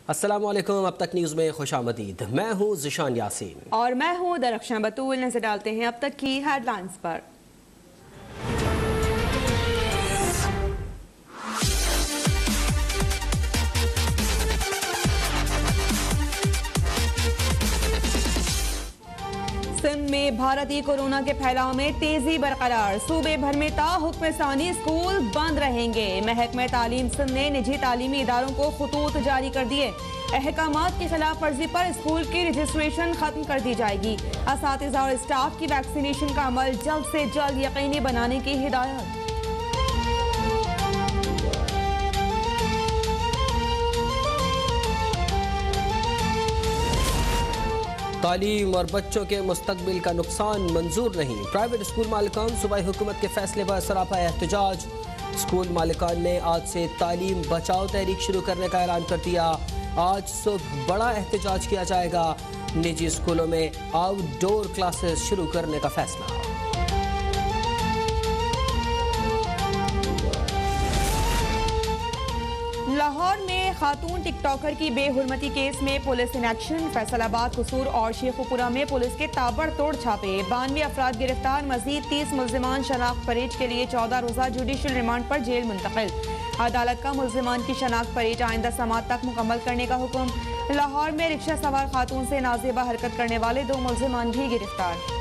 السلام علیکم، اب تک نیوز میں خوش آمدید۔ میں ہوں ذیشان یاسین اور میں ہوں درخشاں بطول۔ نظر ڈالتے ہیں اب تک کی ہیڈ لائنز پر۔ سندھ میں بھارتی کورونا کے پھیلاؤ میں تیزی برقرار، صوبے بھر میں تا حکم ثانی اسکول بند رہیں گے۔ محکمہ تعلیم سندھ نے نجی تعلیمی اداروں کو خطوط جاری کر دیے۔ احکامات کی خلاف ورزی پر اسکول کی رجسٹریشن ختم کر دی جائے گی۔ اساتذہ اور اسٹاف کی ویکسینیشن کا عمل جلد سے جلد یقینی بنانے کی ہدایت۔ تعلیم اور بچوں کے مستقبل کا نقصان منظور نہیں، پرائیویٹ اسکول مالکان صوبائی حکومت کے فیصلے پر سراپا احتجاج۔ اسکول مالکان نے آج سے تعلیم بچاؤ تحریک شروع کرنے کا اعلان کر دیا۔ آج صبح بڑا احتجاج کیا جائے گا۔ نجی اسکولوں میں آؤٹ ڈور کلاسز شروع کرنے کا فیصلہ۔ لاہور میں خاتون ٹک ٹاکر کی بے حرمتی کیس میں پولیس ان ایکشن۔ فیصل آباد، قصور اور شیخو پورہ میں پولیس کے تابڑ توڑ چھاپے، 92 افراد گرفتار، مزید 30 ملزمان شناخت پریڈ کے لیے 14 روزہ جوڈیشل ریمانڈ پر جیل منتقل۔ عدالت کا ملزمان کی شناخت پریڈ آئندہ سماعت تک مکمل کرنے کا حکم۔ لاہور میں رکشہ سوار خاتون سے نازیبا حرکت کرنے والے 2 ملزمان بھی گرفتار۔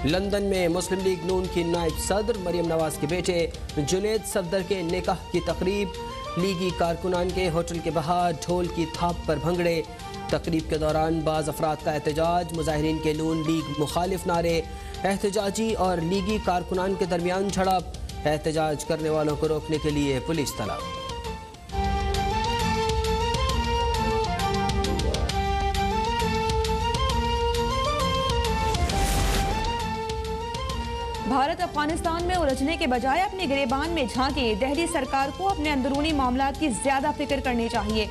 لندن میں مسلم لیگ نون کی نائب صدر مریم نواز کے بیٹے جنید صفدر کے نکاح کی تقریب، لیگی کارکنان کے ہوٹل کے باہر ڈھول کی تھاپ پر بھنگڑے۔ تقریب کے دوران بعض افراد کا احتجاج، مظاہرین کے نون لیگ مخالف نعرے، احتجاجی اور لیگی کارکنان کے درمیان جھڑپ، احتجاج کرنے والوں کو روکنے کے لیے پولیس طلب۔ بھارت افغانستان میں الجھنے کے بجائے اپنے گریبان میں جھانکے، دہلی سرکار کو اپنے اندرونی معاملات کی زیادہ فکر کرنی چاہیے۔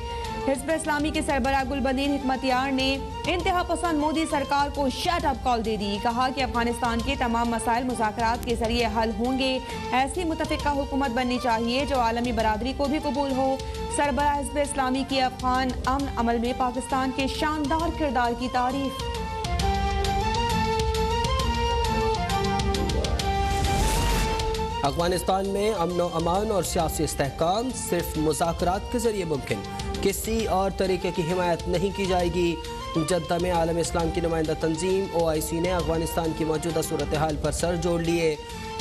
حزب اسلامی کے سربراہ گلبدین حکمتیار نے انتہا پسند مودی سرکار کو شٹ اپ کال دے دی۔ کہا کہ افغانستان کے تمام مسائل مذاکرات کے ذریعے حل ہوں گے۔ ایسی متفقہ حکومت بننی چاہیے جو عالمی برادری کو بھی قبول ہو۔ سربراہ حزب اسلامی کی افغان امن عمل میں پاکستان کے شاندار کردار کی تعریف۔ افغانستان میں امن و امان اور سیاسی استحکام صرف مذاکرات کے ذریعے ممکن، کسی اور طریقے کی حمایت نہیں کی جائے گی۔ جدہ میں عالم اسلام کی نمائندہ تنظیم OIC نے افغانستان کی موجودہ صورتحال پر سر جوڑ لیے۔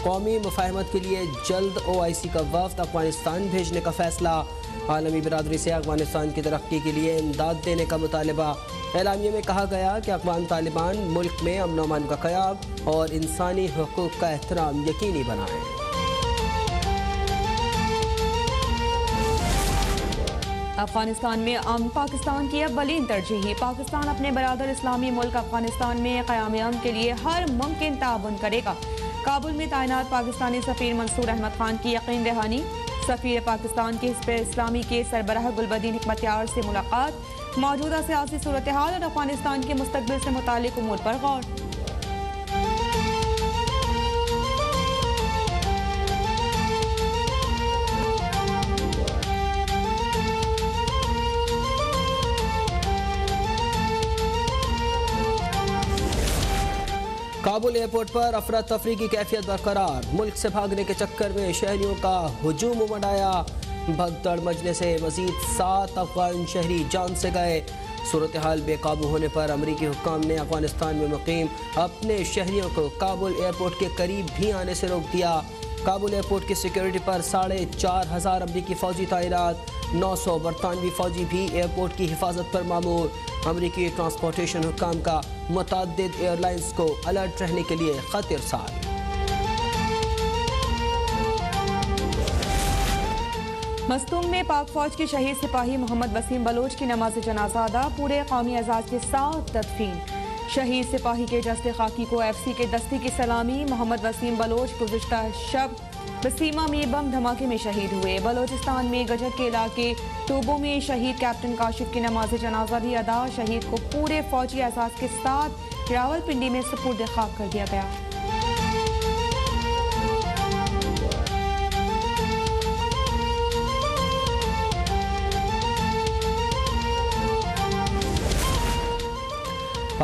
قومی مفاہمت کے لیے جلد OIC کا وفد افغانستان بھیجنے کا فیصلہ۔ عالمی برادری سے افغانستان کی ترقی کے لیے امداد دینے کا مطالبہ۔ اعلامیے میں کہا گیا کہ افغان طالبان ملک میں امن و امان کا قیام اور انسانی حقوق کا احترام یقینی بنائیں۔ افغانستان میں امن پاکستان کی اولین ترجیح۔ پاکستان اپنے برادر اسلامی ملک افغانستان میں قیام امن کے لیے ہر ممکن تعاون کرے گا۔ کابل میں تعینات پاکستانی سفیر منصور احمد خان کی یقین دہانی۔ سفیر پاکستان کے حزب اسلامی کے سربراہ گلبدین حکمتیار سے ملاقات، موجودہ سیاسی صورتحال اور افغانستان کے مستقبل سے متعلق امور پر غور۔ کابل ایئرپورٹ پر افراتفری کی کیفیت برقرار، ملک سے بھاگنے کے چکر میں شہریوں کا ہجوم امڑ آیا۔ بھگدڑ مچنے سے مزید 7 افغان شہری جان سے گئے۔ صورتحال بے قابو ہونے پر امریکی حکام نے افغانستان میں مقیم اپنے شہریوں کو کابل ایئرپورٹ کے قریب بھی آنے سے روک دیا۔ کابل ایئرپورٹ کی سیکیورٹی پر 4,500 امریکی فوجی تعینات، 900 برطانوی فوجی بھی ایئرپورٹ کی حفاظت پر مامور۔ امریکی ٹرانسپورٹیشن حکام کا متعدد ایئر لائنز کو الرٹ رہنے کے لیے خط ارسال۔ مستونگ میں پاک فوج کے شہید سپاہی محمد وسیم بلوچ کی نماز جنازہ ادا، پورے قومی اعزاز کے ساتھ تدفین۔ شہید سپاہی کے جسد خاکی کو FC کے دستے کی سلامی۔ محمد وسیم بلوچ گزشتہ شب وسیمہ میں بم دھماکے میں شہید ہوئے۔ بلوچستان میں گجر کے علاقے ٹوبو میں شہید کیپٹن کاشف کی نماز جنازہ بھی ادا۔ شہید کو پورے فوجی اعزاز کے ساتھ راولپنڈی میں سپرد خاک کر دیا گیا۔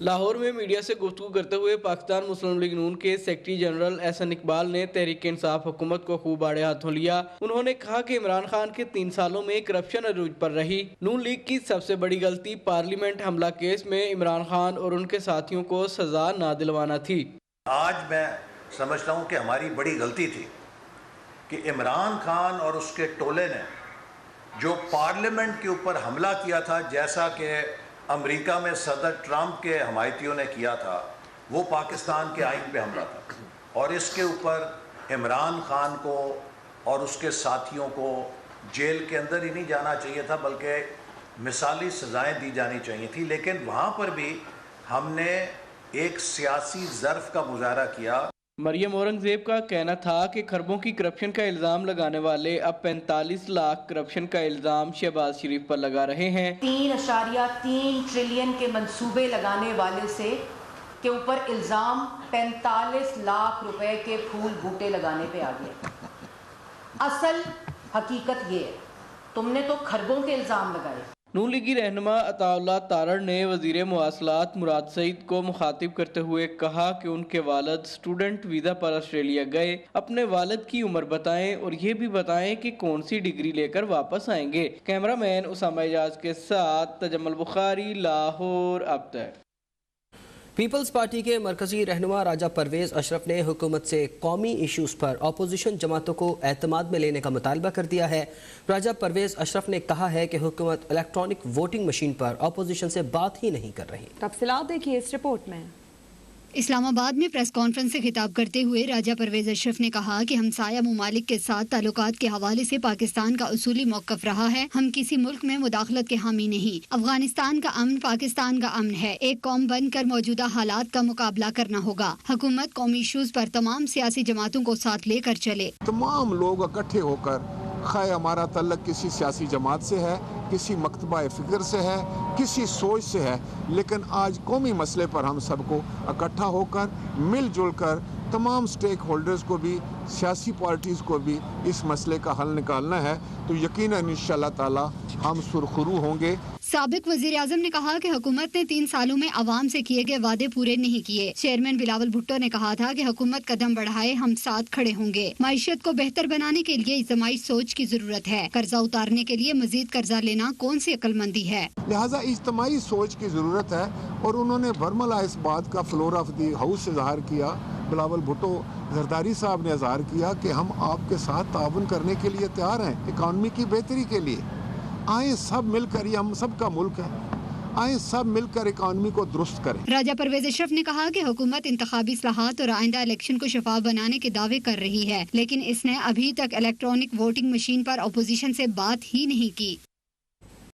لاہور میں میڈیا سے گفتگو کرتے ہوئے پاکستان مسلم لیگ نون کے سیکرٹری جنرل احسن اقبال نے تحریک انصاف حکومت کو خوب آڑے ہاتھوں لیا. انہوں نے کہا کہ عمران خان کے 3 سالوں میں کرپشن عروج پر رہی. نون لیگ کی سب سے بڑی غلطی پارلیمنٹ حملہ کیس میں عمران خان اور ان کے ساتھیوں کو سزا نہ دلوانا تھی. آج میں سمجھتا ہوں کہ ہماری بڑی غلطی تھی کہ عمران خان اور اس کے ٹولے نے جو پارلیمنٹ کے اوپر حملہ کیا تھا، جیسا کہ امریکہ میں صدر ٹرمپ کے حمایتیوں نے کیا تھا، وہ پاکستان کے آئین پہ حملہ تھا. اور اس کے اوپر عمران خان کو اور اس کے ساتھیوں کو جیل کے اندر ہی نہیں جانا چاہیے تھا، بلکہ مثالی سزائیں دی جانی چاہیے تھی. لیکن وہاں پر بھی ہم نے ایک سیاسی ظرف کا مظاہرہ کیا. مریم اورنگزیب کا کہنا تھا کہ کھربوں کی کرپشن کا الزام لگانے والے اب 45 لاکھ کرپشن کا الزام شہباز شریف پر لگا رہے ہیں. 3.3 ٹریلین کے منصوبے لگانے والے سے کے اوپر الزام 45 لاکھ روپے کے پھول بوٹے لگانے پہ آ گیا. اصل حقیقت یہ ہے، تم نے تو کھربوں کے الزام لگائے. نون لیگی رہنما عطا اللہ تارڑ نے وزیر مواصلات مراد سعید کو مخاطب کرتے ہوئے کہا کہ ان کے والد اسٹوڈنٹ ویزا پر آسٹریلیا گئے. اپنے والد کی عمر بتائیں اور یہ بھی بتائیں کہ کون سی ڈگری لے کر واپس آئیں گے. کیمرہ مین اسامہ اعجاز کے ساتھ تجمل بخاری، لاہور. اب تک پیپلز پارٹی کے مرکزی رہنما راجہ پرویز اشرف نے حکومت سے قومی ایشوز پر اپوزیشن جماعتوں کو اعتماد میں لینے کا مطالبہ کر دیا ہے. راجہ پرویز اشرف نے کہا ہے کہ حکومت الیکٹرانک ووٹنگ مشین پر اپوزیشن سے بات ہی نہیں کر رہی. تفصیلات دیکھیے اس رپورٹ میں. اسلام آباد میں پریس کانفرنس سے خطاب کرتے ہوئے راجہ پرویز اشرف نے کہا کہ ہمسایہ ممالک کے ساتھ تعلقات کے حوالے سے پاکستان کا اصولی موقف رہا ہے. ہم کسی ملک میں مداخلت کے حامی نہیں. افغانستان کا امن پاکستان کا امن ہے. ایک قوم بن کر موجودہ حالات کا مقابلہ کرنا ہوگا. حکومت قومی ایشوز پر تمام سیاسی جماعتوں کو ساتھ لے کر چلے. تمام لوگ اکٹھے ہو کر، خواہ ہمارا تعلق کسی سیاسی جماعت سے ہے، کسی مکتبہ فکر سے ہے، کسی سوچ سے ہے، لیکن آج قومی مسئلے پر ہم سب کو اکٹھا ہو کر، مل جل کر، تمام سٹیک ہولڈرز کو بھی، سیاسی پارٹیز کو بھی اس مسئلے کا حل نکالنا ہے. تو یقیناً انشاءاللہ تعالی ہم سرخرو ہوں گے. سابق وزیر اعظم نے کہا کہ حکومت نے 3 سالوں میں عوام سے کیے گئے وعدے پورے نہیں کیے. چیئرمین بلاول بھٹو نے کہا تھا کہ حکومت قدم بڑھائے، ہم ساتھ کھڑے ہوں گے. معیشت کو بہتر بنانے کے لیے اجتماعی سوچ کی ضرورت ہے. قرضہ اتارنے کے لیے مزید قرضہ لینا کون سی عقل مندی ہے؟ لہٰذا اجتماعی سوچ کی ضرورت ہے. اور انہوں نے برملا اس بات کا فلور آف دی ہاؤس اظہار کیا، بلاول بھٹو زرداری صاحب نے اظہار کیا کہ ہم آپ کے ساتھ تعاون کرنے کے لیے تیار ہیں اکانومی کی بہتری کے لیے. آئیں سب مل کر، یہ ہم سب کا ملک ہے، آئیں سب مل کر اکانومی کو درست کریں. راجہ پرویز اشرف نے کہا کہ حکومت انتخابی اصلاحات اور آئندہ الیکشن کو شفاف بنانے کے دعوے کر رہی ہے، لیکن اس نے ابھی تک الیکٹرانک ووٹنگ مشین پر اپوزیشن سے بات ہی نہیں کی.